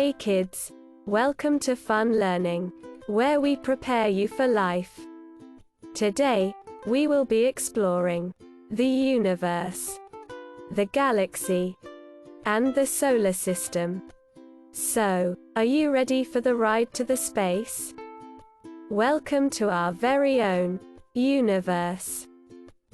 Hey kids, welcome to Fun Learning, where we prepare you for life. Today, we will be exploring the universe, the galaxy, and the solar system. So, are you ready for the ride to the space? Welcome to our very own universe.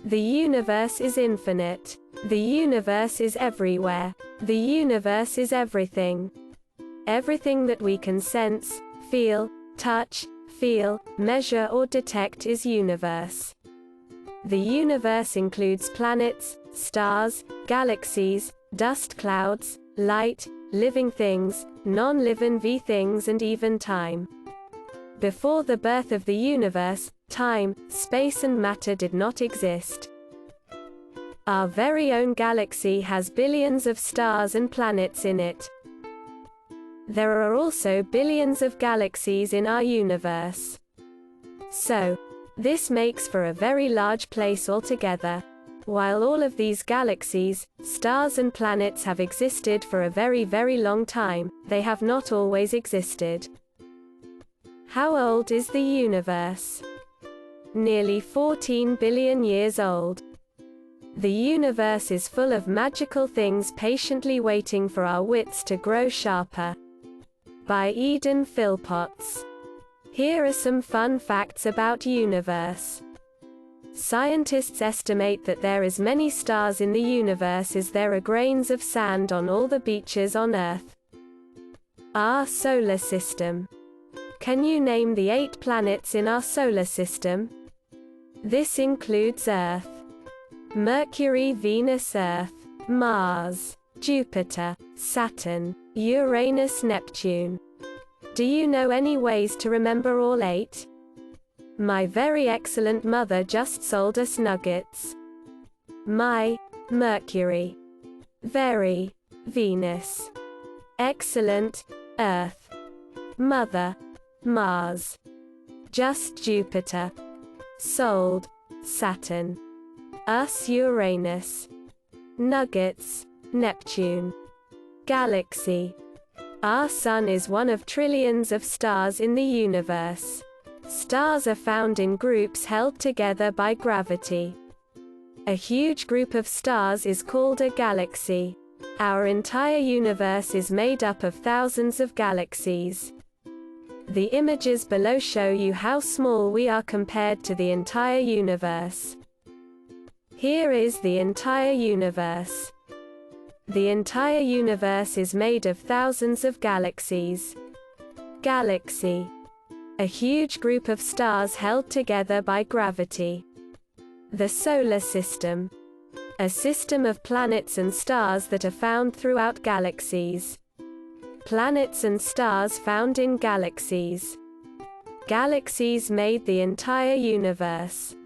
The universe is infinite. The universe is everywhere. The universe is everything. Everything that we can sense, feel, touch, measure or detect is universe. The universe includes planets, stars, galaxies, dust clouds, light, living things, non-living things and even time. Before the birth of the universe, time, space and matter did not exist. Our very own galaxy has billions of stars and planets in it. There are also billions of galaxies in our universe. So, this makes for a very large place altogether. While all of these galaxies, stars and planets have existed for a very, very long time, they have not always existed. How old is the universe? Nearly 14 billion years old. The universe is full of magical things patiently waiting for our wits to grow sharper. By Eden Philpotts. Here are some fun facts about universe. Scientists estimate that there are as many stars in the universe as there are grains of sand on all the beaches on Earth. Our solar system. Can you name the 8 planets in our solar system? This includes Earth, Mercury, Venus, Earth, Mars, Jupiter, Saturn, Uranus, Neptune. Do you know any ways to remember all 8? My very excellent mother just sold us nuggets. My, Mercury. Very, Venus. Excellent, Earth. Mother, Mars. Just Jupiter. Sold, Saturn. Us, Uranus. Nuggets, Neptune. Galaxy. Our Sun is one of trillions of stars in the universe. Stars are found in groups held together by gravity. A huge group of stars is called a galaxy. Our entire universe is made up of thousands of galaxies. The images below show you how small we are compared to the entire universe. Here is the entire universe. The entire universe is made of thousands of galaxies. Galaxy. A huge group of stars held together by gravity. The solar system. A system of planets and stars that are found throughout galaxies. Planets and stars found in galaxies. Galaxies made the entire universe.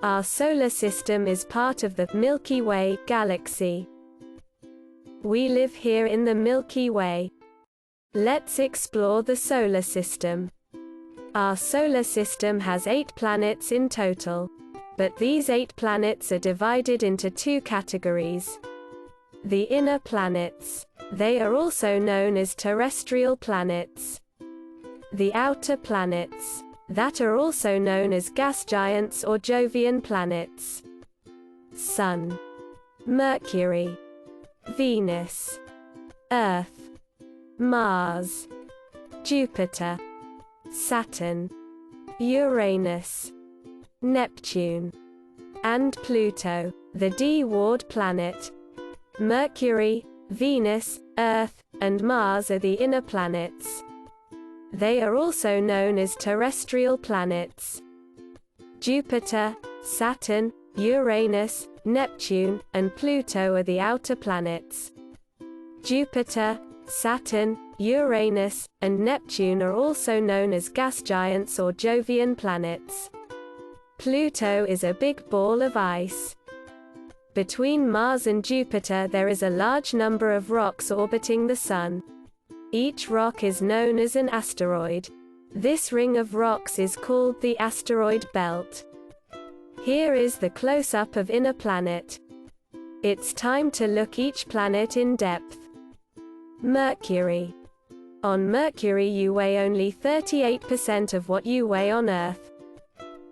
Our solar system is part of the Milky Way galaxy. We live here in the Milky Way. Let's explore the solar system. Our solar system has 8 planets in total. But these 8 planets are divided into 2 categories. The inner planets. They are also known as terrestrial planets. The outer planets. That are also known as gas giants or Jovian planets. Sun. Mercury. Venus. Earth. Mars. Jupiter. Saturn. Uranus. Neptune. And Pluto, the dwarf planet. Mercury, Venus, Earth, and Mars are the inner planets. They are also known as terrestrial planets. Jupiter, Saturn, Uranus, Neptune, and Pluto are the outer planets. Jupiter, Saturn, Uranus, and Neptune are also known as gas giants or Jovian planets. Pluto is a big ball of ice. Between Mars and Jupiter there is a large number of rocks orbiting the Sun. Each rock is known as an asteroid. This ring of rocks is called the asteroid belt. Here is the close-up of inner planet. It's time to look each planet in depth. Mercury. On Mercury you weigh only 38% of what you weigh on Earth.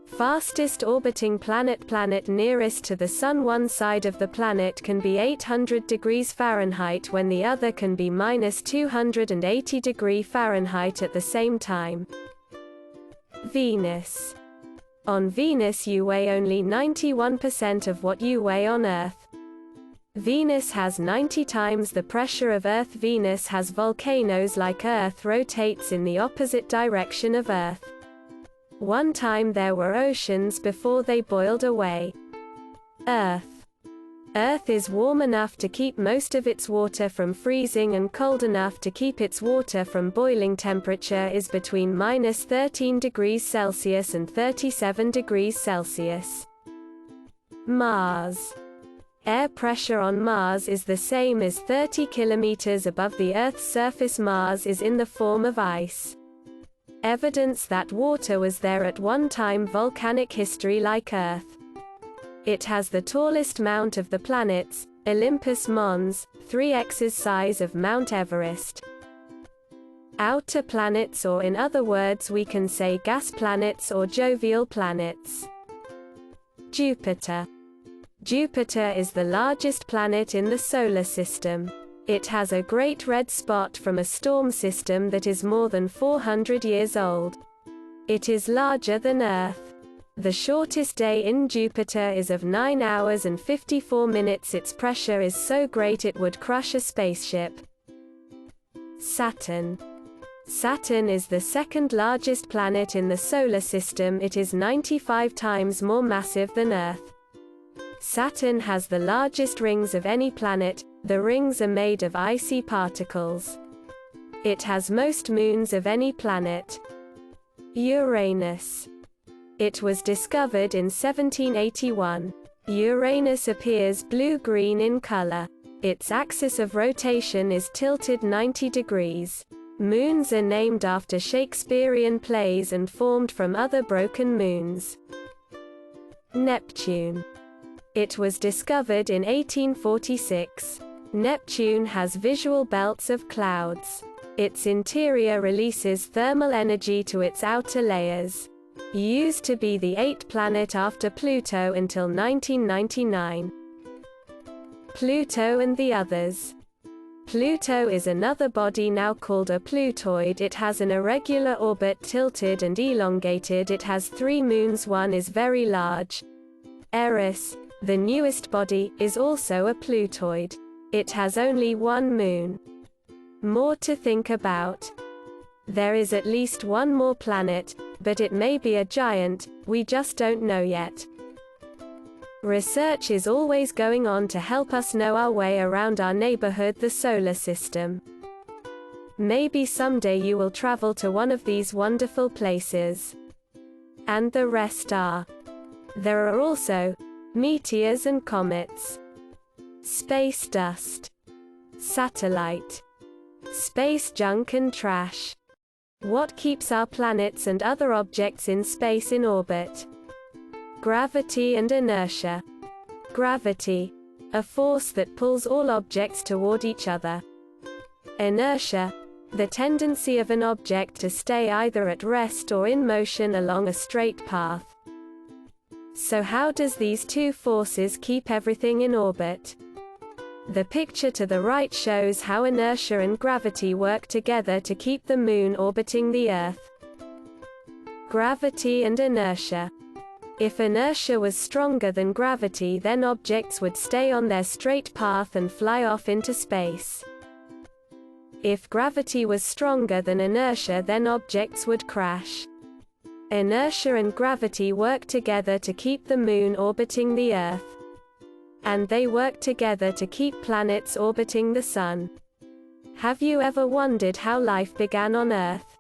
Fastest orbiting planet nearest to the Sun. One side of the planet can be 800 degrees Fahrenheit when the other can be minus 280 degrees Fahrenheit at the same time. Venus. On Venus you weigh only 91% of what you weigh on Earth. Venus has 90 times the pressure of Earth. Venus has volcanoes like Earth, rotates in the opposite direction of Earth. One time there were oceans before they boiled away. Earth. Earth is warm enough to keep most of its water from freezing and cold enough to keep its water from boiling. Temperature is between minus 13 degrees Celsius and 37 degrees Celsius. Mars. Air pressure on Mars is the same as 30 kilometers above the Earth's surface. Mars is in the form of ice. Evidence that water was there at one time. Volcanic history like Earth. It has the tallest mount of the planets, Olympus Mons, 3x size of Mount Everest. Outer planets, or in other words we can say gas planets or jovial planets. Jupiter. Jupiter is the largest planet in the solar system. It has a great red spot from a storm system that is more than 400 years old. It is larger than Earth. The shortest day in Jupiter is of 9 hours and 54 minutes. Its pressure is so great it would crush a spaceship. Saturn. Saturn is the second largest planet in the solar system. It is 95 times more massive than Earth. Saturn has the largest rings of any planet. The rings are made of icy particles. It has most moons of any planet. Uranus. It was discovered in 1781. Uranus appears blue-green in color. Its axis of rotation is tilted 90 degrees. Moons are named after Shakespearean plays and formed from other broken moons. Neptune. It was discovered in 1846. Neptune has visual belts of clouds. Its interior releases thermal energy to its outer layers. Used to be the 8th planet after Pluto until 1999. Pluto and the others. Pluto is another body now called a Plutoid. It has an irregular orbit, tilted and elongated. It has 3 moons. One is very large. Eris, the newest body, is also a Plutoid. It has only 1 moon. More to think about. There is at least one more planet, but it may be a giant, we just don't know yet. Research is always going on to help us know our way around our neighborhood, the solar system. Maybe someday you will travel to one of these wonderful places. And the rest are. There are also meteors and comets. Space dust. Satellite. Space junk and trash. What keeps our planets and other objects in space in orbit? Gravity and inertia. Gravity. A force that pulls all objects toward each other. Inertia. The tendency of an object to stay either at rest or in motion along a straight path. So how does these two forces keep everything in orbit? The picture to the right shows how inertia and gravity work together to keep the moon orbiting the Earth. Gravity and inertia. If inertia was stronger than gravity, then objects would stay on their straight path and fly off into space. If gravity was stronger than inertia, then objects would crash. Inertia and gravity work together to keep the moon orbiting the Earth. And they work together to keep planets orbiting the sun. Have you ever wondered how life began on Earth?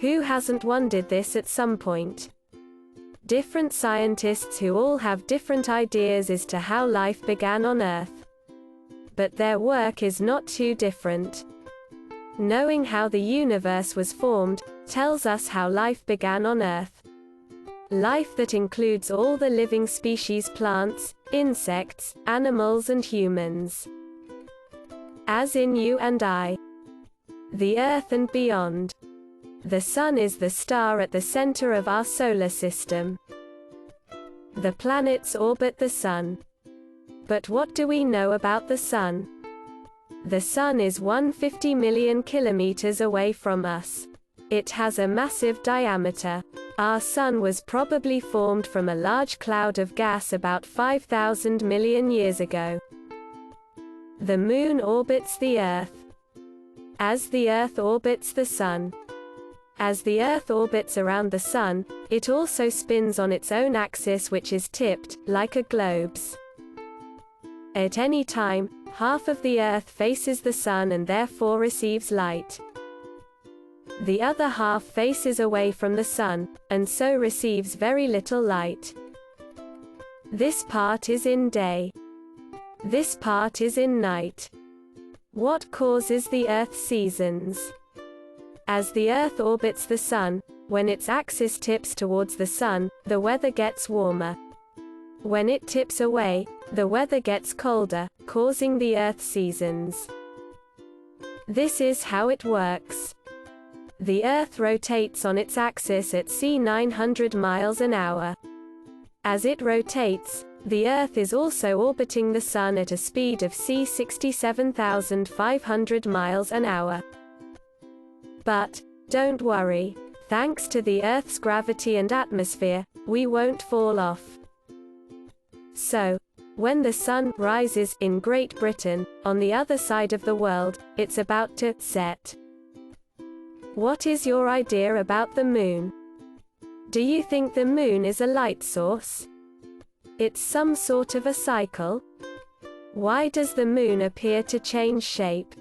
Who hasn't wondered this at some point? Different scientists who all have different ideas as to how life began on Earth. But their work is not too different. Knowing how the universe was formed tells us how life began on Earth. Life that includes all the living species, plants, insects, animals and humans. As in you and I. the Earth and beyond. The Sun is the star at the center of our solar system. The planets orbit the Sun. But what do we know about the Sun? The Sun is 150 million kilometers away from us. It has a massive diameter. Our Sun was probably formed from a large cloud of gas about 5,000 million years ago. The Moon orbits the Earth. As the Earth orbits the Sun. As the Earth orbits around the Sun, it also spins on its own axis, which is tipped, like a globe's. At any time, half of the Earth faces the Sun and therefore receives light. The other half faces away from the Sun, and so receives very little light. This part is in day. This part is in night. What causes the Earth's seasons? As the Earth orbits the Sun, when its axis tips towards the Sun, the weather gets warmer. When it tips away, the weather gets colder, causing the Earth's seasons. This is how it works. The Earth rotates on its axis at c 900 miles an hour. As it rotates, the Earth is also orbiting the Sun at a speed of c 67,500 miles an hour. But, don't worry, thanks to the Earth's gravity and atmosphere, we won't fall off. So, when the Sun rises in Great Britain, on the other side of the world, it's about to set. What is your idea about the Moon? Do you think the Moon is a light source? It's some sort of a cycle? Why does the Moon appear to change shape?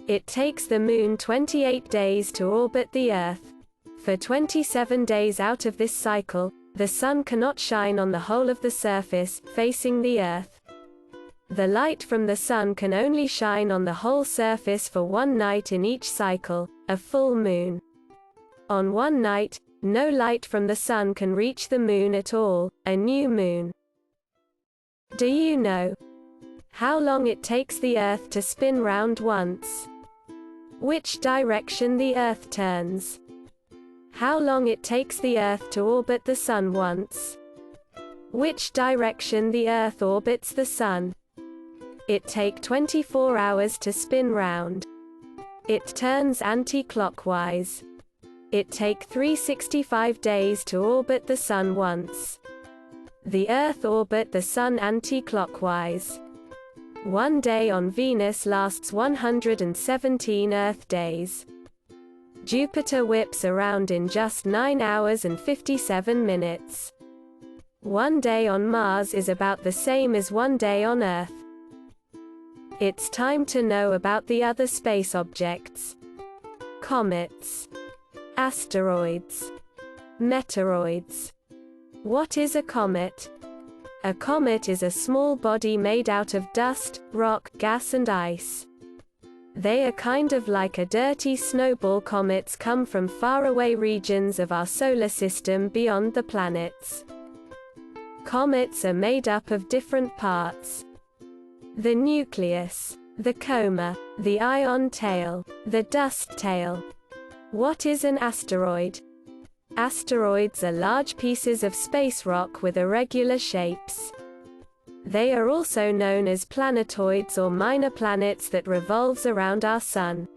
It takes the Moon 28 days to orbit the Earth. For 27 days out of this cycle, the Sun cannot shine on the whole of the surface, facing the Earth. The light from the Sun can only shine on the whole surface for one night in each cycle, a full moon. On one night, no light from the Sun can reach the Moon at all, a new moon. Do you know how long it takes the Earth to spin round once? Which direction the Earth turns? How long it takes the Earth to orbit the Sun once? Which direction the Earth orbits the Sun? It takes 24 hours to spin round. It turns anti-clockwise. It takes 365 days to orbit the Sun once. The Earth orbits the Sun anti-clockwise. One day on Venus lasts 117 Earth days. Jupiter whips around in just 9 hours and 57 minutes. One day on Mars is about the same as one day on Earth. It's time to know about the other space objects. Comets. Asteroids. Meteoroids. What is a comet? A comet is a small body made out of dust, rock, gas and ice. They are kind of like a dirty snowball. Comets come from faraway regions of our solar system beyond the planets. Comets are made up of different parts. The nucleus, the coma, the ion tail, the dust tail. What is an asteroid? Asteroids are large pieces of space rock with irregular shapes. They are also known as planetoids or minor planets that revolves around our Sun.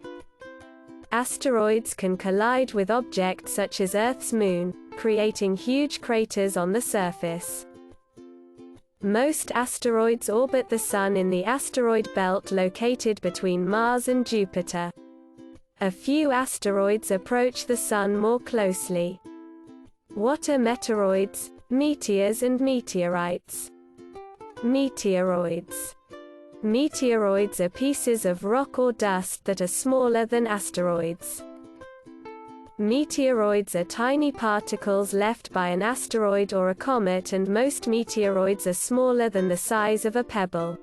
Asteroids can collide with objects such as Earth's moon, creating huge craters on the surface. Most asteroids orbit the Sun in the asteroid belt located between Mars and Jupiter. A few asteroids approach the Sun more closely. What are meteoroids, meteors and meteorites? Meteoroids. Meteoroids are pieces of rock or dust that are smaller than asteroids. Meteoroids are tiny particles left by an asteroid or a comet, and most meteoroids are smaller than the size of a pebble.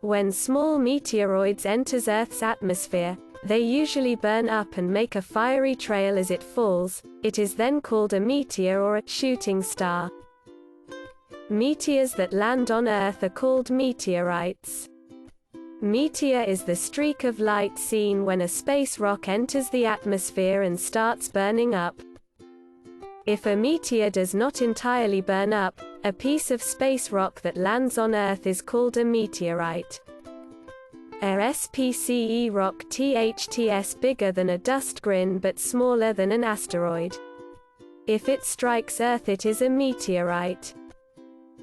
When small meteoroids enters Earth's atmosphere, they usually burn up and make a fiery trail as it falls. It is then called a meteor or a shooting star. Meteors that land on Earth are called meteorites. Meteor is the streak of light seen when a space rock enters the atmosphere and starts burning up. If a meteor does not entirely burn up, a piece of space rock that lands on Earth is called a meteorite. A SPCE rock THTS bigger than a dust grain but smaller than an asteroid. If it strikes Earth, it is a meteorite.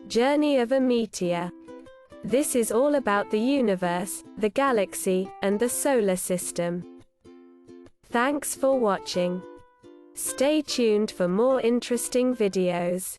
Journey of a meteor. This is all about the universe, the galaxy, and the solar system. Thanks for watching. Stay tuned for more interesting videos.